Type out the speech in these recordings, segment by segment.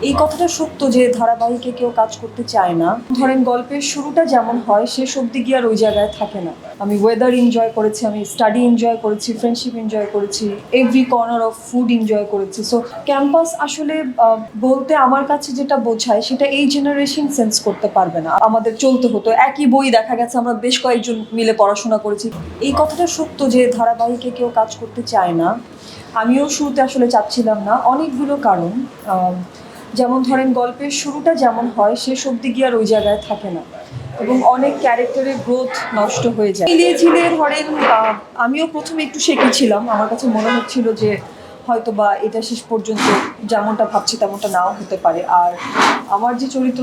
এই কথাটা সত্য যে ধারাবাহিকে কেউ কাজ করতে চায় না। ধরেন গল্পের শুরুটা যেমন হয় শেষ অবধি গিয়ে আর ওই জায়গায় থাকে না। আমি ওয়েদার এনজয় করেছি, আমি স্টাডি এনজয় করেছি, ফ্রেন্ডশিপ এনজয় করেছি, every corner of food enjoy করেছি। সো ক্যাম্পাস আসলে বলতে আমার কাছে যেটা বোঝায় সেটা এই জেনারেশন সেন্স করতে পারবে না। আমাদের চলতে হতো একই বই, দেখা গেছে আমরা বেশ কয়েকজন মিলে পড়াশোনা করেছি। এই কথাটা সত্য যে ধারাবাহিকে কেউ কাজ করতে চায় না। আমিও শুরুতে আসলে চাচ্ছিলাম না, অনেকগুলো কারণ। যেমন ধরেন গল্পের শুরুটা যেমন হয় শেষ অবধি গিয়ে আর ওই জায়গায় থাকে না, এবং অনেক ক্যারেক্টারের গ্রোথ নষ্ট হয়ে যায়। মিলিয়ে ঝিলিয়ে ধরেন আমিও প্রথমে একটু শেখেছিলাম, আমার কাছে মনে হচ্ছিল যে হয়তো বা এটা শেষ পর্যন্ত যেমনটা ভাবছি তেমনটা নাও হতে পারে। আর আমার যে চরিত্র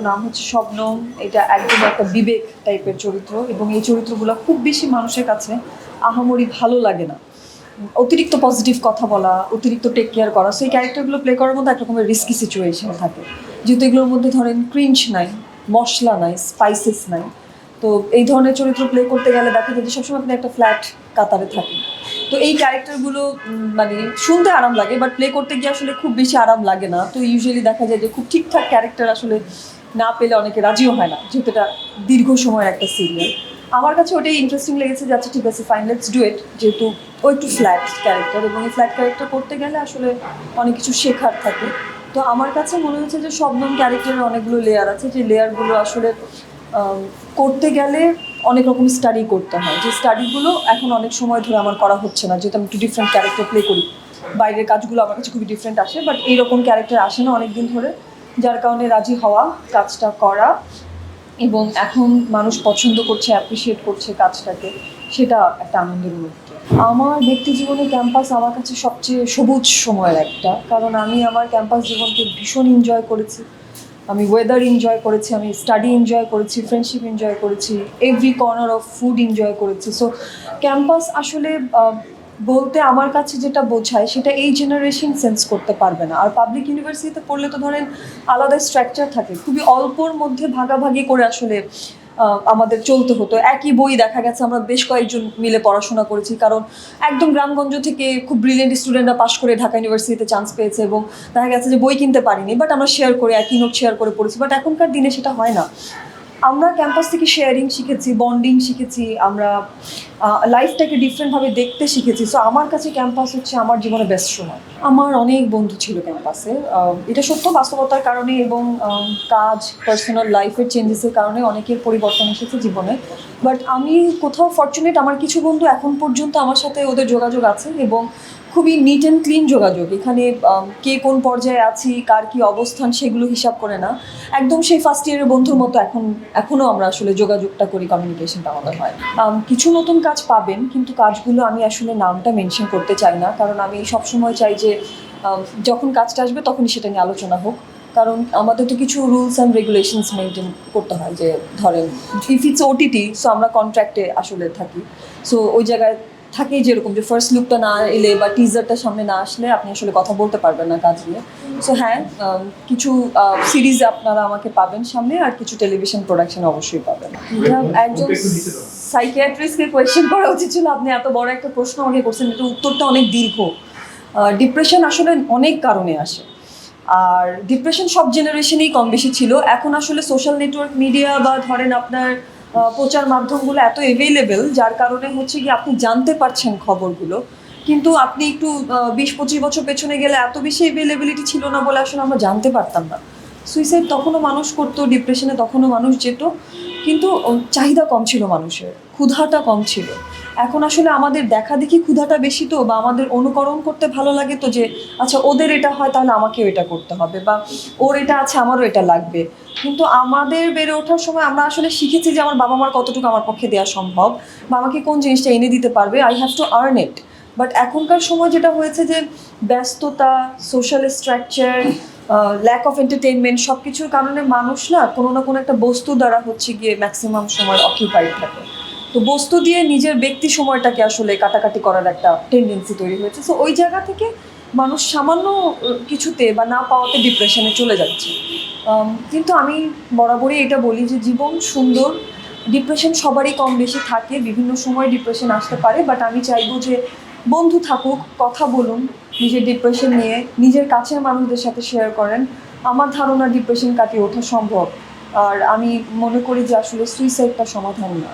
নাম হচ্ছে শবনম, এটা একদম একটা বিবেক টাইপের চরিত্র, এবং এই চরিত্রগুলো খুব বেশি মানুষের কাছে আহামরি ভালো লাগে না। অতিরিক্ত পজিটিভ কথা বলা, অতিরিক্ত টেক কেয়ার করা, সেই ক্যারেক্টারগুলো প্লে করার মধ্যে এক রকমের রিস্কি সিচুয়েশন থাকে, যেহেতু এগুলোর মধ্যে ধরেন ক্রিঞ্চ নাই, মশলা নাই, স্পাইসেস নাই। তো এই ধরনের চরিত্র প্লে করতে গেলে দেখা যায় যে সবসময় আপনি একটা ফ্ল্যাট কাতারে থাকেন। তো এই ক্যারেক্টারগুলো মানে শুনতে আরাম লাগে, বাট প্লে করতে গিয়ে আসলে খুব বেশি আরাম লাগে না। তো ইউজুয়ালি দেখা যায় যে খুব ঠিকঠাক ক্যারেক্টার আসলে না পেলে অনেকে রাজিও হয় না, যেহেতু এটা দীর্ঘ সময়ের একটা সিরিয়াল। আমার কাছে ওটাই ইন্টারেস্টিং লেগেছে যে আচ্ছা ঠিক আছে, ফাইন, লেটস ডু ইট। যেহেতু ও একটু ফ্ল্যাট ক্যারেক্টার, এবং এই ফ্ল্যাট ক্যারেক্টার করতে গেলে আসলে অনেক কিছু শেখার থাকে। তো আমার কাছে মনে হচ্ছে যে শবনম ক্যারেক্টারের অনেকগুলো লেয়ার আছে, যে লেয়ারগুলো আসলে করতে গেলে অনেক রকম স্টাডি করতে হয়, যে স্টাডিগুলো এখন অনেক সময় ধরে আমার করা হচ্ছে না, যেহেতু আমি একটু ডিফারেন্ট ক্যারেক্টার প্লে করি। বাইরের কাজগুলো আমার কাছে খুবই ডিফারেন্ট আসে, বাট এইরকম ক্যারেক্টার আসে না অনেক দিন ধরে, যার কারণে রাজি হওয়া, কাজটা করা, এবং এখন মানুষ পছন্দ করছে, অ্যাপ্রিসিয়েট করছে কাজটাকে, সেটা একটা আনন্দের মুহূর্ত। আমার ব্যক্তি জীবনে ক্যাম্পাস আমার কাছে সবচেয়ে সবুজ সময়ের একটা, কারণ আমি আমার ক্যাম্পাস জীবনকে ভীষণ এনজয় করেছি। আমি ওয়েদার এনজয় করেছি, আমি স্টাডি এনজয় করেছি, ফ্রেন্ডশিপ এনজয় করেছি, every corner of food enjoy করেছি। সো ক্যাম্পাস আসলে বলতে আমার কাছে যেটা বোঝায় সেটা এই জেনারেশন সেন্স করতে পারবে না। আর পাবলিক ইউনিভার্সিটিতে পড়লে তো ধরেন আলাদা স্ট্রাকচার থাকে, খুবই অল্পর মধ্যে ভাগাভাগি করে আসলে আমাদের চলতে হতো একই বই, দেখা গেছে আমরা বেশ কয়েকজন মিলে পড়াশোনা করেছি, কারণ একদম গ্রামগঞ্জ থেকে খুব ব্রিলিয়েন্ট স্টুডেন্টরা পাশ করে ঢাকা ইউনিভার্সিটিতে চান্স পেয়েছে, এবং দেখা গেছে যে বই কিনতে পারিনি, বাট আমরা শেয়ার করে একই নোট শেয়ার করে পড়েছি। বাট এখনকার দিনে সেটা হয় না। আমরা ক্যাম্পাস থেকে শেয়ারিং শিখেছি, বন্ডিং শিখেছি, আমরা লাইফটাকে ডিফারেন্টভাবে দেখতে শিখেছি। সো আমার কাছে ক্যাম্পাস হচ্ছে আমার জীবনে বেস্ট সময়। আমার অনেক বন্ধু ছিল ক্যাম্পাসে, এটা সত্য, বাস্তবতার কারণে এবং কাজ, পার্সোনাল লাইফের চেঞ্জেসের কারণে অনেকের পরিবর্তন এসেছে জীবনে। বাট আমি কোথাও ফর্চুনেট, আমার কিছু বন্ধু এখন পর্যন্ত আমার সাথে ওদের যোগাযোগ আছে, এবং খুবই নিট অ্যান্ড ক্লিন যোগাযোগ। এখানে কে কোন পর্যায়ে আছি, কার কী অবস্থান, সেগুলো হিসাব করে না, একদম সেই ফার্স্ট ইয়ারের বন্ধুর মতো এখনও আমরা আসলে যোগাযোগটা করি, কমিউনিকেশনটা আমাদের হয়। কিছু নতুন কাজ পাবেন, কিন্তু কাজগুলো আমি আসলে নামটা মেনশন করতে চাই না, কারণ আমি সবসময় চাই যে যখন কাজটা আসবে তখনই সেটা নিয়ে আলোচনা হোক। কারণ আমাদের তো কিছু রুলস অ্যান্ড রেগুলেশনস মেনটেন করতে হয়, যে ধরেন ইফ ইটস ওটিটি, সো আমরা কন্ট্রাক্টে আসলে থাকি। সো ওই জায়গায় থাকেই যেরকম যে ফার্স্ট লুকটা না এলে বা টিজারটা সামনে না আসলে আপনি আসলে কথা বলতে পারবেন না কাজ নিয়ে। সো হ্যাঁ, কিছু সিরিজ আপনারা আমাকে পাবেন সামনে, আর কিছু টেলিভিশন প্রোডাকশন অবশ্যই পাবেন। এটা একজন সাইকিয়াট্রিস্টকে কোয়েশ্চেন করা উচিত ছিল, আপনি এত বড় একটা প্রশ্ন আমাকে করছেন, এটা উত্তরটা অনেক দীর্ঘ। ডিপ্রেশন আসলে অনেক কারণে আসে, আর ডিপ্রেশন সব জেনারেশনেই কম বেশি ছিল। এখন আসলে সোশ্যাল নেটওয়ার্ক মিডিয়া বা ধরেন আপনার প্রচার মাধ্যমগুলো এত এভেইলেবল, যার কারণে হচ্ছে কি আপনি জানতে পারছেন খবরগুলো, কিন্তু আপনি একটু 20-25 বছর পেছনে গেলে এত বেশি এভেইলেবিলিটি ছিল না বলে আসলে আমরা জানতে পারতাম না। সুইসাইড তখনও মানুষ করতো, ডিপ্রেশনে তখনও মানুষ যেত, কিন্তু চাহিদা কম ছিল মানুষের, ক্ষুধাটা কম ছিল। এখন আসলে আমাদের দেখা দেখি ক্ষুধাটা বেশি, তো বা আমাদের অনুকরণ করতে ভালো লাগে, তো যে আচ্ছা ওদের এটা হয় তাহলে আমাকেও এটা করতে হবে, বা ওর এটা আছে আমারও এটা লাগবে। কিন্তু আমাদের বেড়ে ওঠার সময় আমরা আসলে শিখেছি যে আমার বাবা মার কতটুকু আমার পক্ষে দেওয়া সম্ভব, বা আমাকে কোন জিনিসটা এনে দিতে পারবে, I have to earn it. But এখনকার সময় যেটা হয়েছে যে ব্যস্ততা, social structure, lack of entertainment, সব কিছুর কারণে মানুষ না কোনো না কোনো একটা বস্তু দ্বারা হচ্ছে গিয়ে ম্যাক্সিমাম সময় অকিউপাইড থাকে। তো বস্তু দিয়ে নিজের ব্যক্তি সময়টাকে আসলে কাটাকাটি করার একটা টেন্ডেন্সি তৈরি হয়েছে। সো ওই জায়গা থেকে মানুষ সামান্য কিছুতে বা না পাওয়াতে ডিপ্রেশনে চলে যাচ্ছে। কিন্তু আমি বরাবরই এটা বলি যে জীবন সুন্দর, ডিপ্রেশন সবারই কম বেশি থাকে, বিভিন্ন সময় ডিপ্রেশন আসতে পারে, বাট আমি চাইবো যে বন্ধু থাকুক, কথা বলুন, নিজের ডিপ্রেশন নিয়ে নিজের কাছের মানুষদের সাথে শেয়ার করেন, আমার ধারণা ডিপ্রেশন কাটিয়ে ওঠা সম্ভব। আর আমি মনে করি যে আসলে সুইসাইডটা সমাধান না।